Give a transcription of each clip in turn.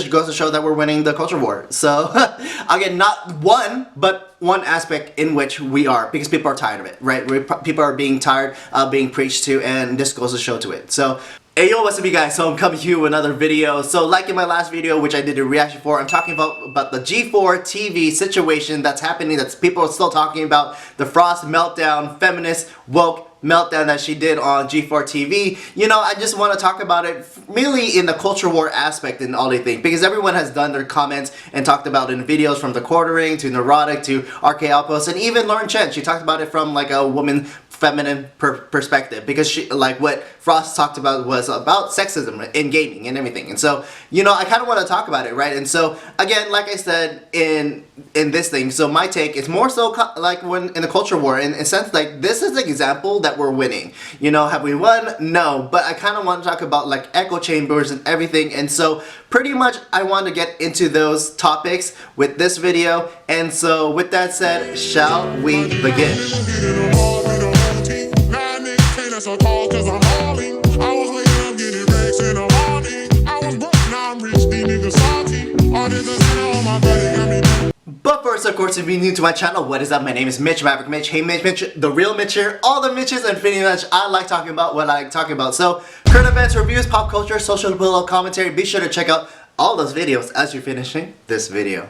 just goes to show that we're winning the culture war. So again, not one, but one aspect in which we are, because people are tired of it, right? People are being tired of being preached to, and this goes to show to it. So hey yo, what's up you guys? So I'm coming to you with another video. So like in my last video, which I did a reaction for, I'm talking about the G4TV situation that's happening, that people are still talking about, the Frosk Meltdown, feminist, woke meltdown that she did on G4TV. You know, I just want to talk about it really in the culture war aspect and all they think, because everyone has done their comments and talked about it in videos, from the quartering to neurotic to RK Outpost, and even Lauren Chen. She talked about it from like a woman feminine perspective, because she, like what Frost talked about was about sexism in gaming and everything. And so, you know, I kind of want to talk about it, right? And so again, like I said in this thing, so my take is more so like when in the culture war, in a sense, like this is an example that we're winning. You know, have we won? No, but I kind of want to talk about like echo chambers and everything. And so pretty much I want to get into those topics with this video. And so with that said, shall we begin? So tall cause I'm hauling. I was waking up getting racks in the morning. I was broke, now I'm rich, these niggas salty. All this is on my body, got me. But first, of course, if you're new to my channel, what is up? My name is Mitch, Maverick Mitch. Hey Mitch, the real Mitch here. All the Mitches and pretty much I like talking about what I like talking about. So, current events, reviews, pop culture, social political commentary. Be sure to check out all those videos as you're finishing this video.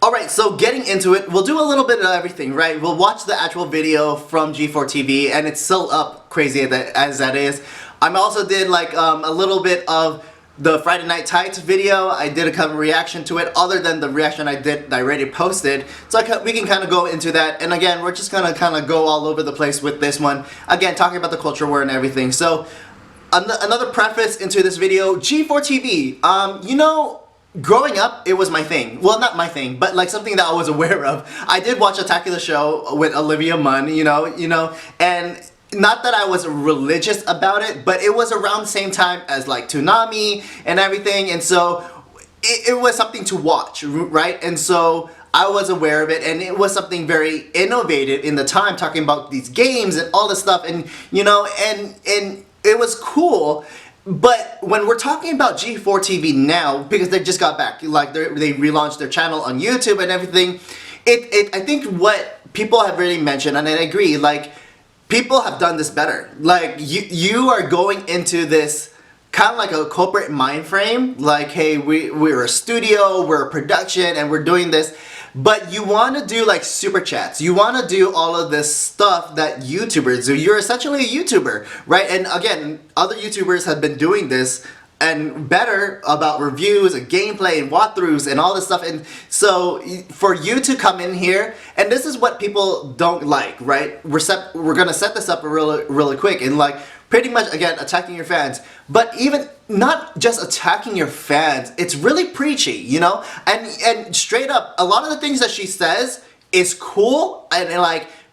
Alright, so getting into it, we'll do a little bit of everything, right? We'll watch the actual video from G4TV, and it's still up, crazy as that is. I also did like a little bit of the Friday Night Tights video. I did a kind of reaction to it, other than the reaction I already posted. So we can kind of go into that, and again, we're just gonna kind of go all over the place with this one. Again, talking about the culture war and everything. So, another preface into this video, G4TV, you know, growing up, it was my thing. Well, not my thing, but like something that I was aware of. I did watch Attack of the Show with Olivia Munn, you know, and not that I was religious about it, but it was around the same time as like Toonami and everything, and so it was something to watch, right? And so I was aware of it, and it was something very innovative in the time, talking about these games and all this stuff, and you know, and it was cool. But when we're talking about G4TV now, because they just got back, like they relaunched their channel on YouTube and everything, I think what people have really mentioned, and I agree, like people have done this better. Like you are going into this kind of like a corporate mind frame, like hey, we're a studio, we're a production, and we're doing this. But you want to do like super chats, you want to do all of this stuff that YouTubers do. You're essentially a YouTuber, right? And again, other YouTubers have been doing this and better about reviews and gameplay and walkthroughs and all this stuff. And so for you to come in here, and this is what people don't like, right? We're gonna set this up really quick, and like pretty much again attacking your fans, but even not just attacking your fans, it's really preachy, you know, and straight up, a lot of the things that she says is cool, and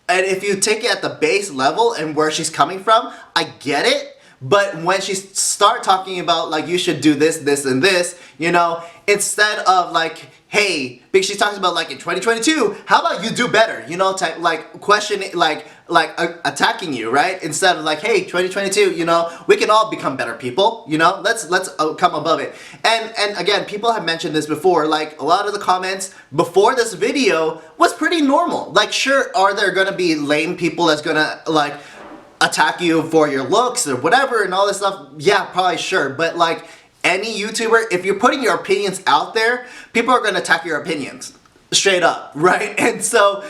if you take it at the base level and where she's coming from, I get it. But when she start talking about like you should do this, this, and this, you know, instead of like, hey, because she talks about like in 2022, how about you do better, you know, type like questioning, like attacking you, right? Instead of like, hey, 2022, you know, we can all become better people, you know, let's come above it. And again, people have mentioned this before, like a lot of the comments before this video was pretty normal. Like, sure, are there gonna be lame people that's gonna like attack you for your looks or whatever and all this stuff? Yeah, probably, sure, but like any YouTuber, if you're putting your opinions out there, people are gonna attack your opinions straight up, right? And so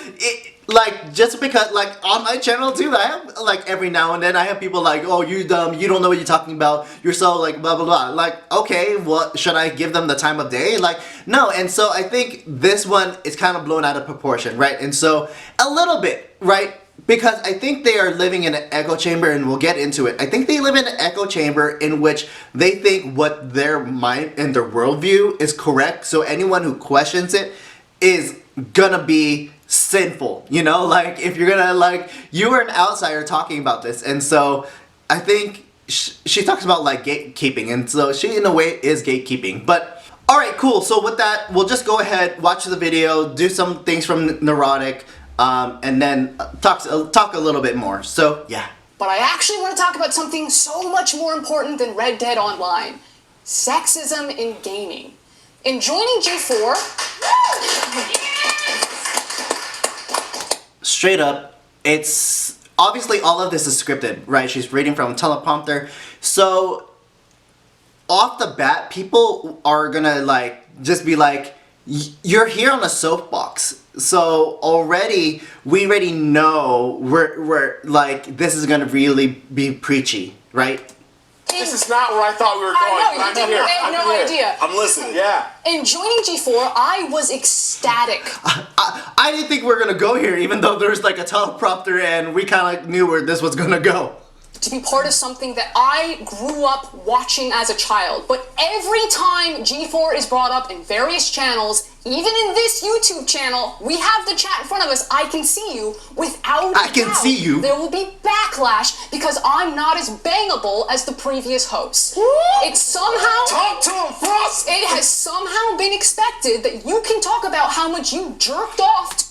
like, just because like on my channel too, I have like every now and then I have people like, oh, you dumb, you don't know what you're talking about, you're so like blah blah blah. Like, okay, what should I give them the time of day? Like, no. And so I think this one is kind of blown out of proportion, right? And so a little bit, right? Because I think they are living in an echo chamber, and we'll get into it. I think they live in an echo chamber in which they think what their mind and their worldview is correct, so anyone who questions it is gonna be sinful, you know? Like, if you're gonna, like, you are an outsider talking about this, and so I think she talks about, like, gatekeeping, and so she, in a way, is gatekeeping, but alright, cool. So with that, we'll just go ahead, watch the video, do some things from Neurotic, and then talk a little bit more. So, yeah. But I actually want to talk about something so much more important than Red Dead Online. Sexism in gaming. In joining G4, straight up, it's obviously all of this is scripted, right? She's reading from a teleprompter. So off the bat, people are gonna like just be like, you're here on a soapbox. So we already know we're like, this is gonna really be preachy, right? This is not where I thought we were going. I know, you had no idea. I'm listening, yeah. In joining G4, I was ecstatic. I didn't think we were gonna go here, even though there's like a teleprompter and we kind of knew where this was gonna go. To be part of something that I grew up watching as a child. But every time G4 is brought up in various channels, even in this YouTube channel, we have the chat in front of us. I can see you. Without I can see you. There will be backlash because I'm not as bangable as the previous hosts. It's somehow... Talk to him, Frosk! It has somehow been expected that you can talk about how much you jerked off.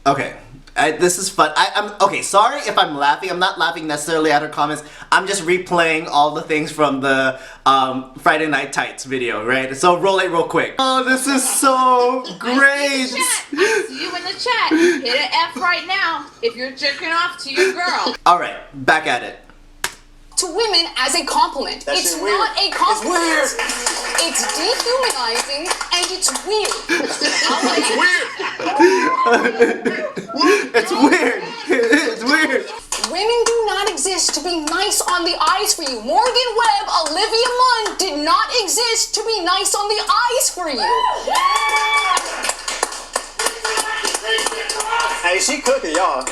Okay. This is fun. I'm okay. Sorry if I'm laughing. I'm not laughing necessarily at her comments. I'm just replaying all the things from the Friday Night Tights video, right? So roll it real quick. Oh, this is so great. I see you in the chat. Hit an F right now if you're jerking off to your girl. All right, back at it. To women as a compliment. That It's shit not weird. a compliment. It's weird. It's dehumanizing and it's weird. It's weird. It's weird. Women do not exist to be nice on the eyes for you. Morgan Webb, Olivia Munn did not exist to be nice on the eyes for you. Hey, she cooking, y'all.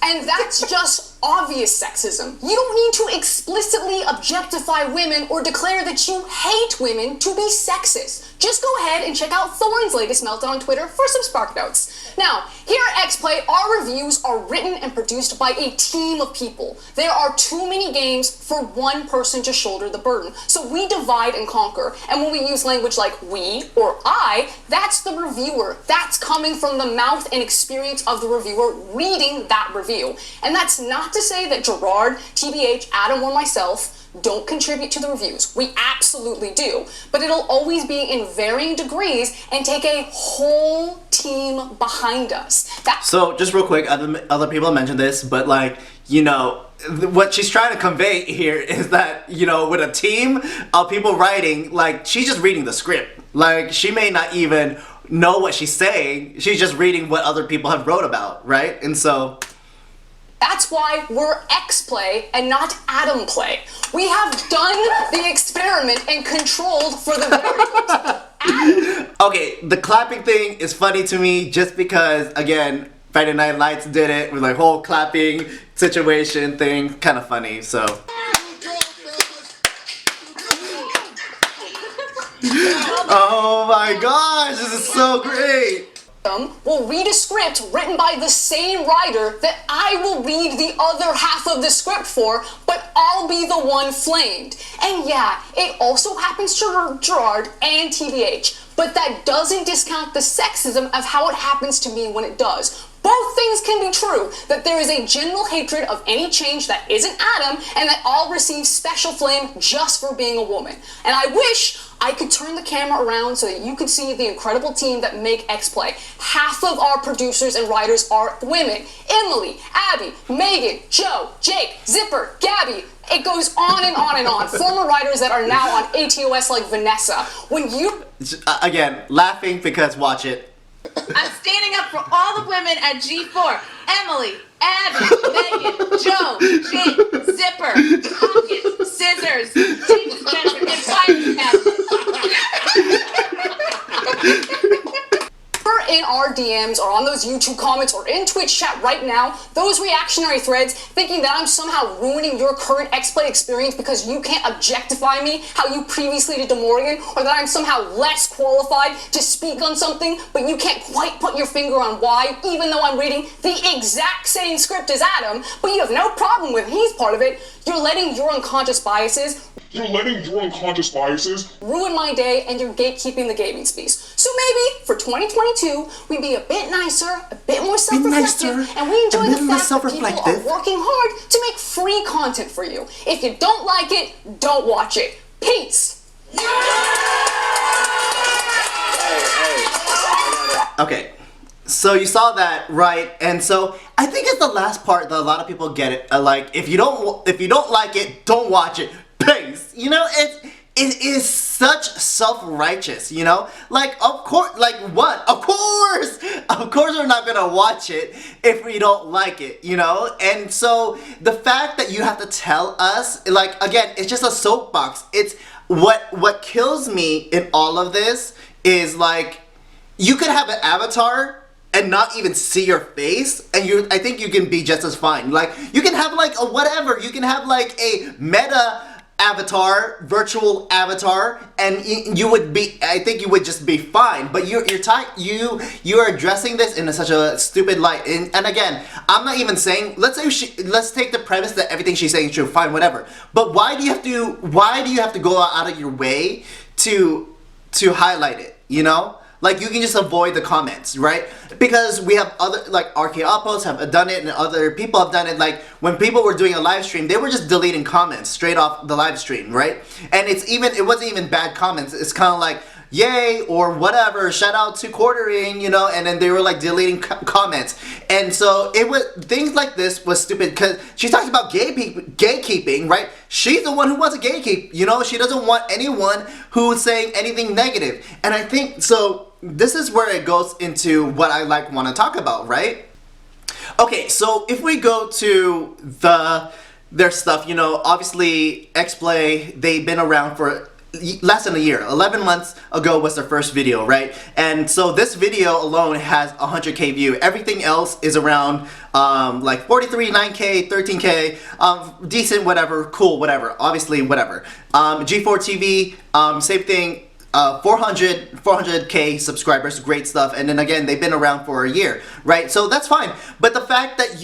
And that's just obvious sexism. You don't need to explicitly objectify women or declare that you hate women to be sexist. Just go ahead and check out Thorne's latest meltdown on Twitter for some spark notes. Now, here at XPlay, our reviews are written and produced by a team of people. There are too many games for one person to shoulder the burden. So we divide and conquer. And when we use language like we or I, that's the reviewer. That's coming from the mouth and experience of the reviewer reading that review. And that's not to say that Gerard, TBH, Adam, or myself don't contribute to the reviews. We absolutely do. But it'll always be in varying degrees and take a whole team behind us. So just real quick, other people mentioned this, but like, you know, what she's trying to convey here is that, you know, with a team of people writing, like, she's just reading the script. Like, she may not even know what she's saying. She's just reading what other people have wrote about, right? And so... That's why we're XPlay and not Adam Play. We have done the experiment and controlled for the variables. Okay, the clapping thing is funny to me just because, again, Friday Night Lights did it with like whole clapping situation thing. Kind of funny, so. Oh my gosh, this is so great. Will read a script written by the same writer that I will read the other half of the script for, but I'll be the one flamed. And yeah, it also happens to Gerard and TBH, but that doesn't discount the sexism of how it happens to me when it does. Both things can be true, that there is a general hatred of any change that isn't Adam, and that I'll receive special flame just for being a woman. And I wish I could turn the camera around so that you could see the incredible team that make XPlay. Half of our producers and writers are women. Emily, Abby, Megan, Joe, Jake, Zipper, Gabby. It goes on and on and on. Former writers that are now on ATOS like Vanessa. When you... Again, laughing because watch it. I'm standing up for all the women at G4. Emily, Abby, Megan, Joe, Jake, Zipper, Hawkins, Scissors, James Spencer, and Fire in our DMs or on those YouTube comments or in Twitch chat right now, those reactionary threads thinking that I'm somehow ruining your current XPlay experience because you can't objectify me how you previously did to Morgan, or that I'm somehow less qualified to speak on something, but you can't quite put your finger on why, even though I'm reading the exact same script as Adam, but you have no problem with he's part of it. You're letting your unconscious biases ruin my day, and you're gatekeeping the gaming space. So maybe for 2022, we be a bit nicer, a bit more self-reflective, and we enjoy the fact that people are working hard to make free content for you. If you don't like it, don't watch it. Peace. Okay. So you saw that, right? And so I think it's the last part that a lot of people get it. Like, if you don't like it, don't watch it. Peace. You know, it is such self-righteous, you know? Like, of course, like what? Of course we're not gonna watch it if we don't like it, you know? And so the fact that you have to tell us, like, again, it's just a soapbox. It's what kills me in all of this is, like, you could have an avatar and not even see your face, and I think you can be just as fine. Like, you can have like a whatever, you can have like a meta avatar, virtual avatar, and you would be, I think you would just be fine. But you are addressing this in such a stupid light. And again, I'm not even saying, let's take the premise that everything she's saying is true, fine, whatever. But why do you have to go out of your way to highlight it, you know? Like, you can just avoid the comments, right? Because we have other, like, RK Outpost have done it, and other people have done it. Like, when people were doing a live stream, they were just deleting comments straight off the live stream, right? And it wasn't even bad comments. It's kind of like, yay, or whatever, shout out to quartering, you know, and then they were like deleting comments. And so things like this was stupid, because she talks about gatekeeping, right? She's the one who wants to gatekeep, you know, she doesn't want anyone who's saying anything negative. And I think, so this is where it goes into what I want to talk about, right? Okay, so if we go to their stuff, you know, obviously XPlay, they've been around for less than a year. 11 months ago was their first video, right? And so this video alone has 100k view. Everything else is around like 43, 9k, 13k, decent, whatever, cool, whatever, obviously, whatever. G4TV, same thing. 400k subscribers, great stuff. And then again, they've been around for a year, right? So that's fine. But the fact that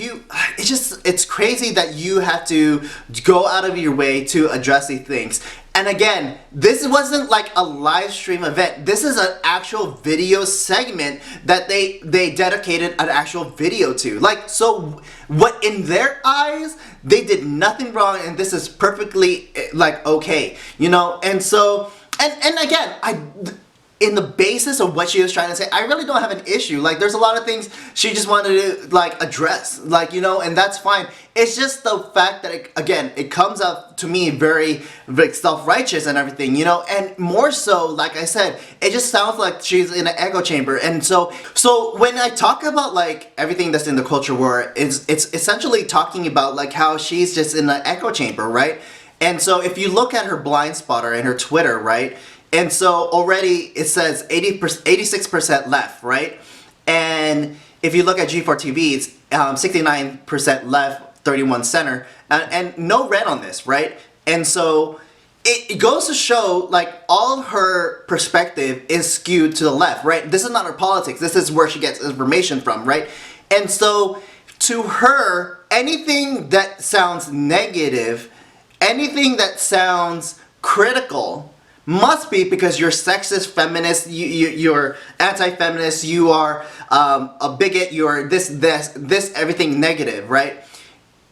it's crazy that you have to go out of your way to address these things. And again, this wasn't like a live stream event. This is an actual video segment that they dedicated an actual video to. Like, so what in their eyes, they did nothing wrong, and this is perfectly like okay, you know? And so And again, in the basis of what she was trying to say, I really don't have an issue. Like, there's a lot of things she just wanted to, like, address. Like, you know, and that's fine. It's just the fact that, it comes out to me very, very self-righteous and everything, you know? And more so, like I said, it just sounds like she's in an echo chamber. And so when I talk about, like, everything that's in the culture war, it's essentially talking about, like, how she's just in an echo chamber, right? And so if you look at her blind spotter and her Twitter, right? And so already it says 86% left, right? And if you look at G4TV, it's 69% left, 31 center, and no red on this, right? And so it goes to show, like, all her perspective is skewed to the left, right? This is not her politics. This is where she gets information from, right? And so to her, anything that sounds negative, anything that sounds critical, must be because you're sexist, feminist, you're anti-feminist, you are a bigot, you're this, everything negative, right?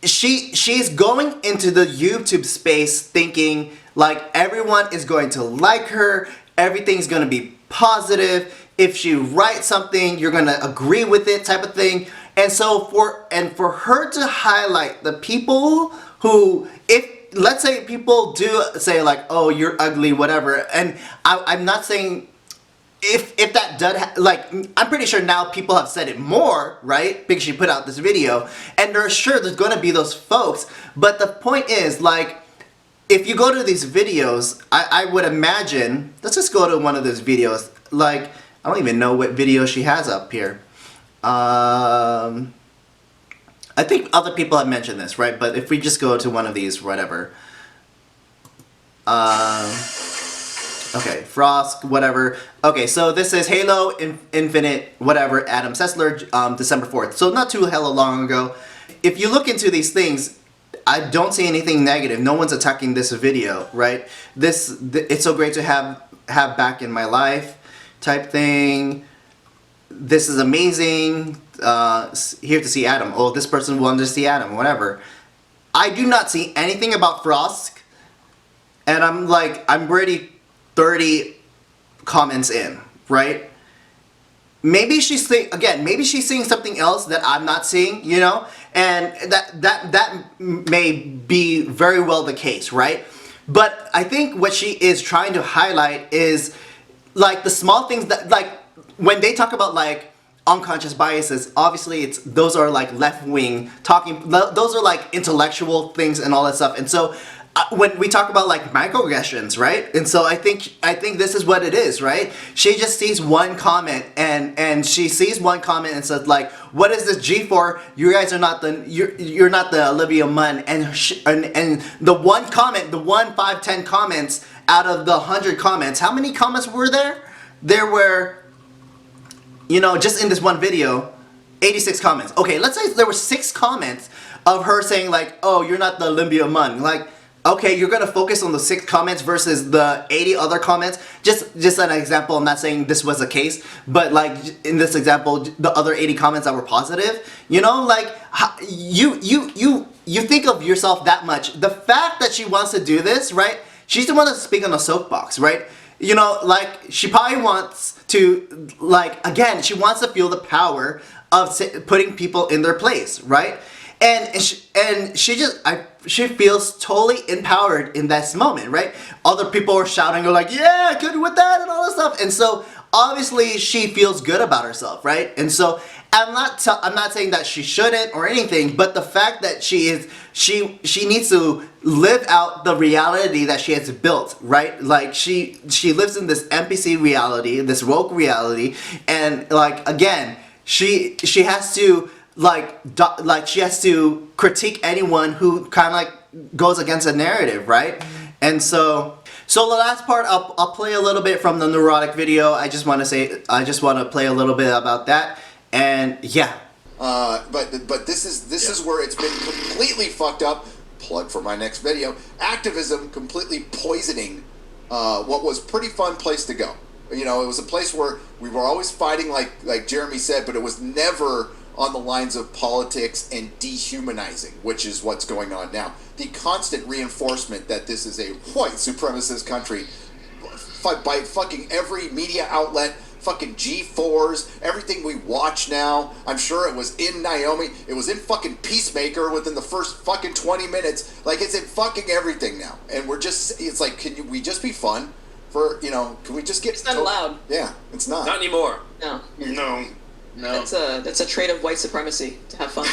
She's going into the YouTube space thinking like everyone is going to like her, everything's going to be positive, if she writes something, you're going to agree with it, type of thing. And so for her to highlight the people who, let's say people do say like, oh, you're ugly, whatever, and I'm not saying if that does, I'm pretty sure now people have said it more, right, because she put out this video, and there's going to be those folks, but the point is, like, if you go to these videos, I would imagine, let's just go to one of those videos, like, I don't even know what video she has up here. I think other people have mentioned this, right? But if we just go to one of these, whatever. Okay, Frosk, whatever. Okay, so this is Halo Infinite, whatever, Adam Sessler, December 4th. So not too hella long ago. If you look into these things, I don't see anything negative. No one's attacking this video, right? It's so great to have back in my life type thing. This is amazing. Here to see Adam. Oh, this person wanted to see Adam, whatever. I do not see anything about Frosk, and I'm already 30 comments in, right? maybe she's maybe she's seeing something else that I'm not seeing, you know, and that may be very well the case, right? But I think what she is trying to highlight is like the small things that, like, when they talk about like unconscious biases, obviously those are like left-wing talking, those are like intellectual things and all that stuff. And so when we talk about like microaggressions, right? And so I think this is what it is, right? She just sees one comment and she sees one comment and says like, what is this G4? You guys are not the, you're not the Olivia Munn. And the one comment, the 1, 5, 10 comments out of the 100 comments, how many comments were there? There were, you know, just in this one video, 86 comments. Okay, let's say there were 6 comments of her saying like, oh, you're not the Olivia Munn. Like, okay, you're gonna focus on the 6 comments versus the 80 other comments. Just an example. I'm not saying this was the case, but like in this example, the other 80 comments that were positive. You know, like you think of yourself that much. The fact that she wants to do this, right? She's the one to speak on a soapbox, right? You know, like she probably wants to, like, again, she wants to feel the power of putting people in their place, right? And she feels totally empowered in this moment, right? Other people are shouting, are like, yeah, good with that and all that stuff. And so obviously she feels good about herself, right? And so I'm not saying that she shouldn't or anything, but the fact that she needs to live out the reality that she has built, right? Like she lives in this NPC reality, this woke reality, and like again, she has to she has to critique anyone who kind of like goes against a narrative, right? And so the last part, I'll play a little bit from the neurotic video. I just want to play a little bit about that, and yeah. But this is where it's been completely fucked up. Plug for my next video. Activism completely poisoning what was pretty fun place to go. You know, it was a place where we were always fighting, like Jeremy said, but it was never on the lines of politics and dehumanizing, which is what's going on now. The constant reinforcement that this is a white supremacist country by fucking every media outlet, fucking G4s, everything we watch now. I'm sure it was in Naomi, it was in fucking Peacemaker within the first fucking 20 minutes. Like, it's in fucking everything now. And we're just, it's like, we just be fun? For, you know, can we just get... It's not allowed. Yeah, it's not. Not anymore. No. No. No. That's a trait of white supremacy, to have fun.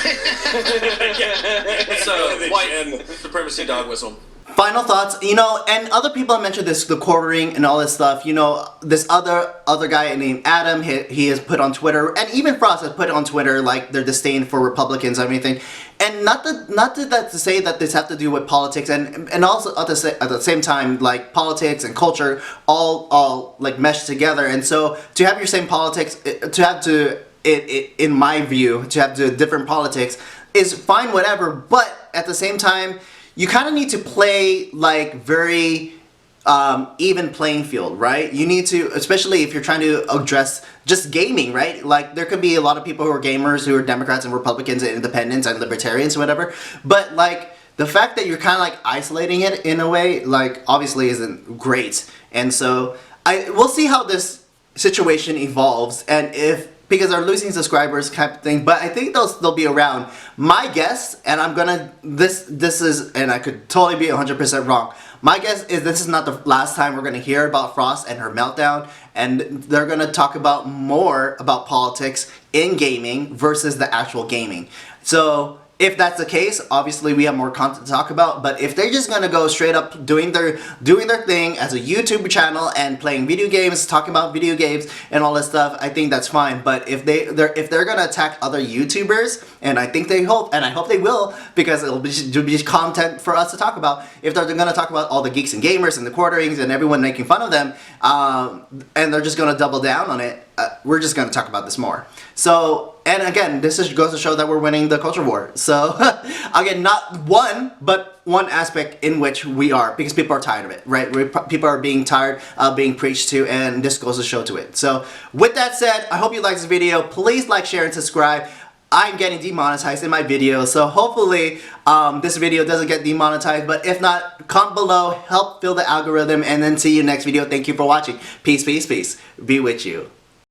It's a white supremacy dog whistle. Final thoughts, you know, and other people have mentioned this, the quartering and all this stuff. You know, this other guy named Adam, he has put on Twitter, and even Frost has put on Twitter like their disdain for Republicans and everything. And not to say that this have to do with politics, and also at the same time, like politics and culture all like mesh together. And so to have your same politics, in my view, to have the different politics is fine, whatever. But at the same time, you kind of need to play like very even playing field, right? You need to, especially if you're trying to address just gaming, right? Like there could be a lot of people who are gamers who are Democrats and Republicans and independents and libertarians or whatever. But like the fact that you're kind of like isolating it in a way, like obviously isn't great. And so we'll see how this situation evolves, and because they're losing subscribers type of thing, but I think they'll be around. My guess, and I'm gonna, this is, and I could totally be 100% wrong, my guess is this is not the last time we're gonna hear about Frost and her meltdown, and they're gonna talk about more about politics in gaming versus the actual gaming. So if that's the case, obviously we have more content to talk about, but if they're just gonna go straight up doing their thing as a YouTube channel and playing video games, talking about video games and all this stuff, I think that's fine. But if they're gonna attack other YouTubers, and I think I hope they will, because it'll be content for us to talk about. If they're gonna talk about all the geeks and gamers and the quarterings and everyone making fun of them, and they're just gonna double down on it, we're just gonna talk about this more. So, and again, this goes to show that we're winning the culture war. So, again, not one, but one aspect in which we are, because people are tired of it, right? People are being tired of being preached to, and this goes to show to it. So, with that said, I hope you liked this video. Please like, share, and subscribe. I'm getting demonetized in my video, so hopefully this video doesn't get demonetized, but if not, comment below, help fill the algorithm, and then see you next video. Thank you for watching. Peace, peace, peace. Be with you.